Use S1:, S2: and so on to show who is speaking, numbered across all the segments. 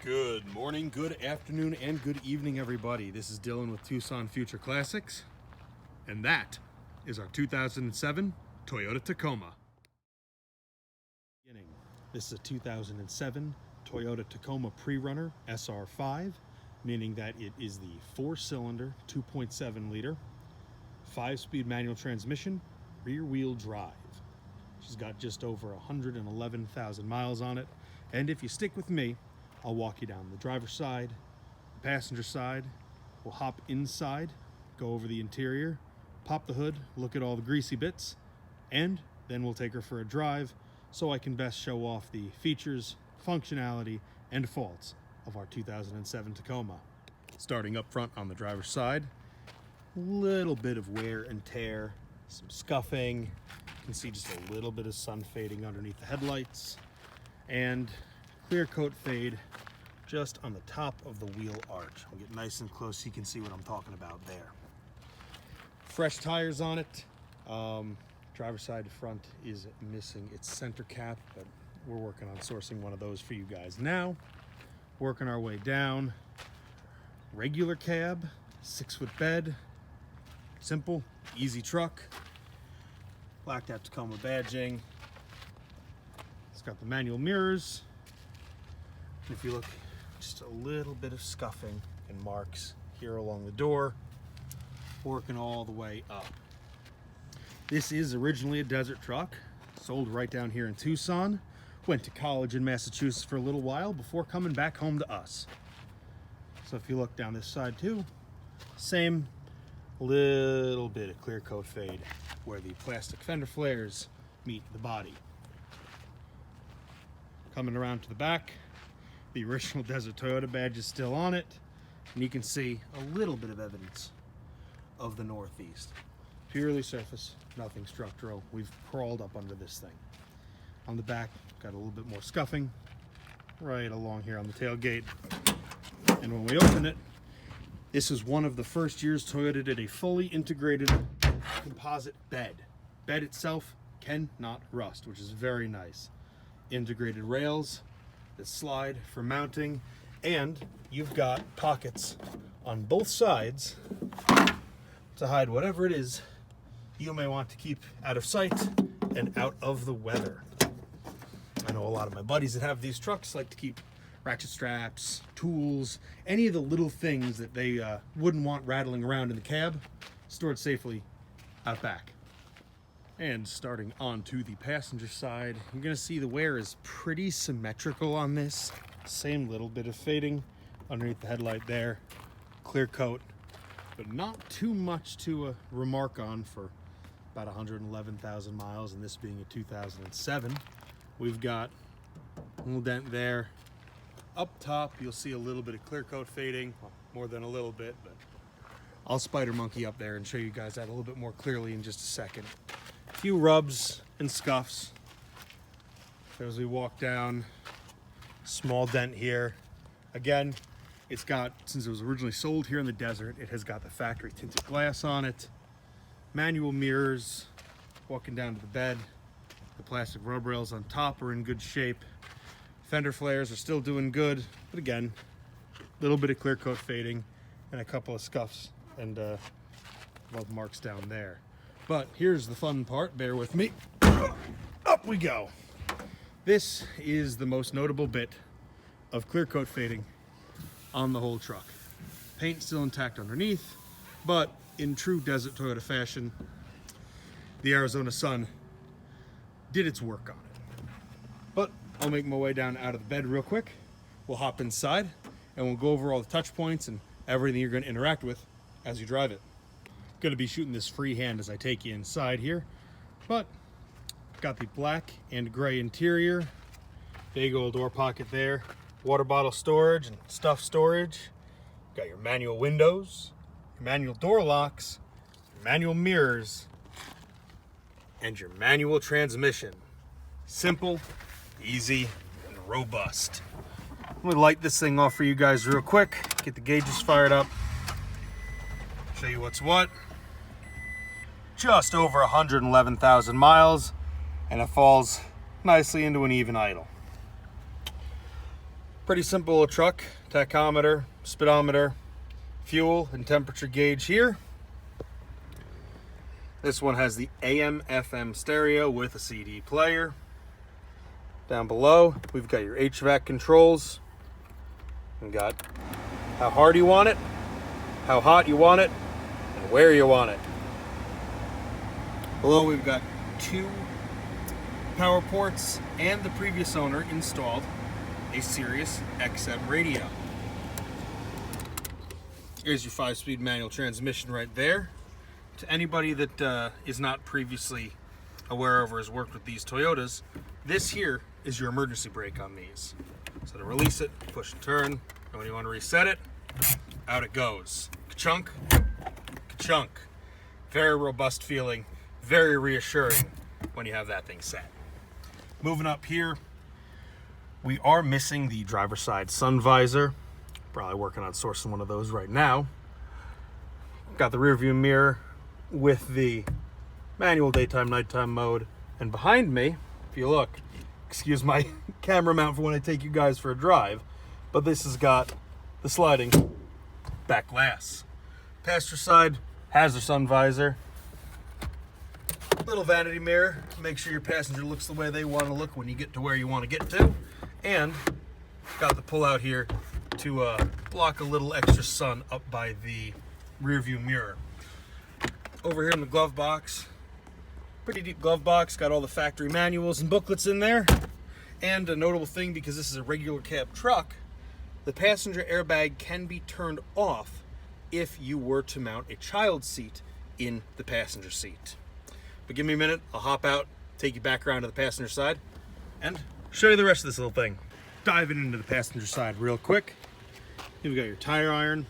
S1: Good morning, good afternoon, and good evening, everybody. This is Dylan with Tucson Future Classics, and that is our 2007 Toyota Tacoma. This is a 2007 Toyota Tacoma Pre-Runner SR5, meaning that it is the 4-cylinder, 2.7 liter, 5-speed manual transmission, rear-wheel drive. She's got just over 111,000 miles on it, and if you stick with me, I'll walk you down the driver's side, the passenger side. We'll hop inside, go over the interior, pop the hood, look at all the greasy bits, and then we'll take her for a drive so I can best show off the features, functionality, and faults of our 2007 Tacoma. Starting up front on the driver's side, a little bit of wear and tear, some scuffing. You can see just a little bit of sun fading underneath the headlights, and clear coat fade just on the top of the wheel arch. I'll get nice and close so you can see what I'm talking about there. Fresh tires on it. Driver's side front is missing its center cap, but we're working on sourcing one of those for you guys now. Working our way down. Regular cab, 6-foot bed, simple, easy truck. Blacked out Tacoma badging. It's got the manual mirrors. If you look, just a little bit of scuffing and marks here along the door, working all the way up. This is originally a desert truck, sold right down here in Tucson, went to college in Massachusetts for a little while before coming back home to us. So if you look down this side too, same little bit of clear coat fade where the plastic fender flares meet the body. Coming around to the back, the original Desert Toyota badge is still on it, and you can see a little bit of evidence of the Northeast. Purely surface, nothing structural. We've crawled up under this thing. On the back, got a little bit more scuffing right along here on the tailgate. And when we open it, this is one of the first years Toyota did a fully integrated composite bed. Bed itself cannot rust, which is very nice. Integrated rails that slide for mounting, and you've got pockets on both sides to hide whatever it is you may want to keep out of sight and out of the weather. I know a lot of my buddies that have these trucks like to keep ratchet straps, tools, any of the little things that they wouldn't want rattling around in the cab, stored safely out back. And starting onto the passenger side, you're gonna see the wear is pretty symmetrical on this. Same little bit of fading underneath the headlight there. Clear coat, but not too much to remark on for about 111,000 miles, and this being a 2007. We've got a little dent there. Up top, you'll see a little bit of clear coat fading, well, more than a little bit, but I'll spider monkey up there and show you guys that a little bit more clearly in just a second. Few rubs and scuffs as we walk down. Small dent here. Again, it's got, since it was originally sold here in the desert, it has got the factory tinted glass on it. Manual mirrors. Walking down to the bed, the plastic rub rails on top are in good shape. Fender flares are still doing good, but again, a little bit of clear coat fading and a couple of scuffs and love marks down there. But here's the fun part, bear with me. Up we go. This is the most notable bit of clear coat fading on the whole truck. Paint still intact underneath, but in true Desert Toyota fashion, the Arizona sun did its work on it. But I'll make my way down out of the bed real quick. We'll hop inside and we'll go over all the touch points and everything you're going to interact with as you drive it. Going to be shooting this freehand as I take you inside here, but got the black and gray interior, big old door pocket there, water bottle storage and stuff storage. Got your manual windows, your manual door locks, your manual mirrors, and your manual transmission. Simple, easy, and robust. I'm gonna light this thing off for you guys real quick, get the gauges fired up, show you what's what. Just over 111,000 miles, and it falls nicely into an even idle. Pretty simple little truck. Tachometer, speedometer, fuel and temperature gauge here. This one has the AM/FM stereo with a CD player. Down below, we've got your HVAC controls. We've got how hard you want it, how hot you want it, and where you want it. Below, we've got 2 power ports, and the previous owner installed a Sirius XM radio. Here's your 5-speed manual transmission right there. To anybody that is not previously aware of or has worked with these Toyotas, this here is your emergency brake on these. So to release it, push and turn, and when you want to reset it, out it goes. Ka-chunk, ka-chunk. Very robust feeling, very reassuring when you have that thing set. Moving up here, we are missing the driver's side sun visor. Probably working on sourcing one of those right now. Got the rear view mirror with the manual daytime nighttime mode, and behind me, if you look, excuse my camera mount for when I take you guys for a drive, but this has got the sliding back glass. Passenger side has the sun visor, little vanity mirror to make sure your passenger looks the way they want to look when you get to where you want to get to, and got the pull out here to block a little extra sun up by the rear view mirror. Over here in the glove box, pretty deep glove box, got all the factory manuals and booklets in there. And a notable thing, because this is a regular cab truck, the passenger airbag can be turned off if you were to mount a child seat in the passenger seat. But give me a minute, I'll hop out, take you back around to the passenger side, and show you the rest of this little thing. Diving into the passenger side real quick. You've got your tire iron,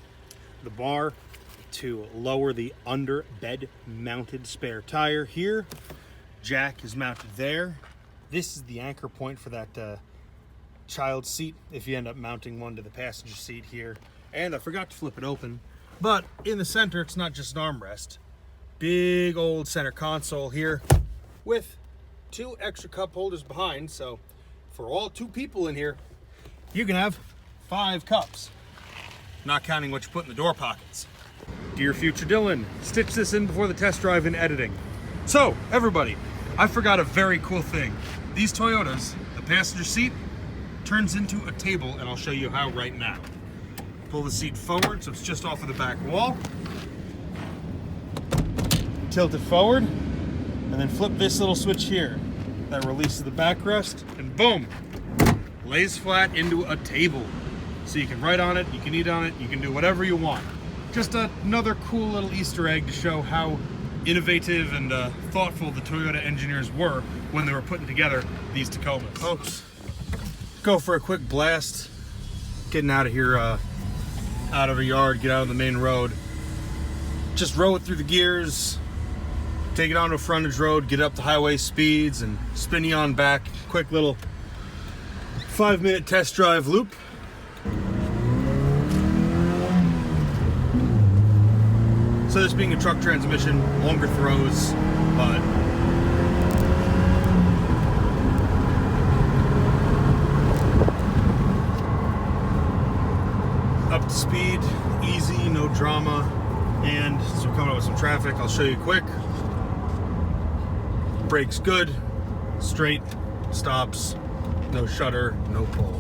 S1: the bar to lower the under bed mounted spare tire here. Jack is mounted there. This is the anchor point for that child seat if you end up mounting one to the passenger seat here. And I forgot to flip it open, but in the center, it's not just an armrest. Big old center console here with 2 extra cup holders behind. So for all 2 people in here, you can have 5 cups, not counting what you put in the door pockets. Dear future Dylan, stitch this in before the test drive and editing. So, everybody, I forgot a very cool thing. These Toyotas, the passenger seat turns into a table, and I'll show you how right now. Pull the seat forward so it's just off of the back wall. Tilt it forward, and then flip this little switch here. That releases the backrest, and boom, lays flat into a table. So you can write on it, you can eat on it, you can do whatever you want. Just another cool little Easter egg to show how innovative and thoughtful the Toyota engineers were when they were putting together these Tacomas. Folks, go for a quick blast. Getting out of here, out of a yard, get out on the main road. Just roll it through the gears, take it onto a frontage road, get up to highway speeds, and spin you on back. Quick little 5-minute test drive loop. So this being a truck transmission, longer throws, but up to speed, easy, no drama. And so we're coming up with some traffic, I'll show you quick. Brakes good, straight, stops, no shudder, no pull.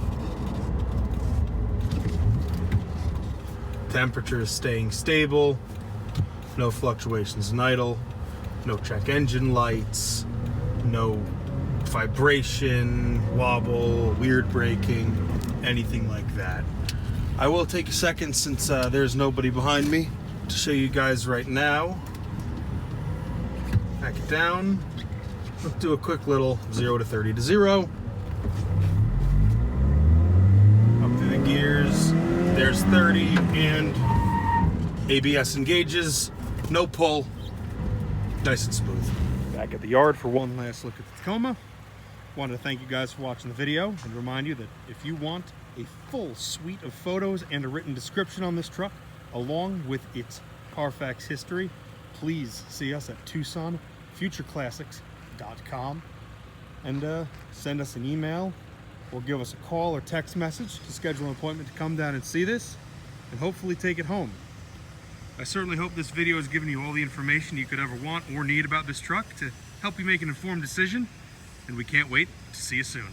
S1: Temperature is staying stable. No fluctuations in idle, no check engine lights, no vibration, wobble, weird braking, anything like that. I will take a second, since there's nobody behind me, to show you guys right now. Back it down. Let's do a quick little 0 to 30 to 0. Up through the gears. There's 30, and ABS engages. No pull, nice and smooth. Back at the yard for one last look at the Tacoma. Wanted to thank you guys for watching the video and remind you that if you want a full suite of photos and a written description on this truck, along with its Carfax history, please see us at TucsonFutureClassics.com and send us an email or give us a call or text message to schedule an appointment to come down and see this and hopefully take it home. I certainly hope this video has given you all the information you could ever want or need about this truck to help you make an informed decision, and we can't wait to see you soon.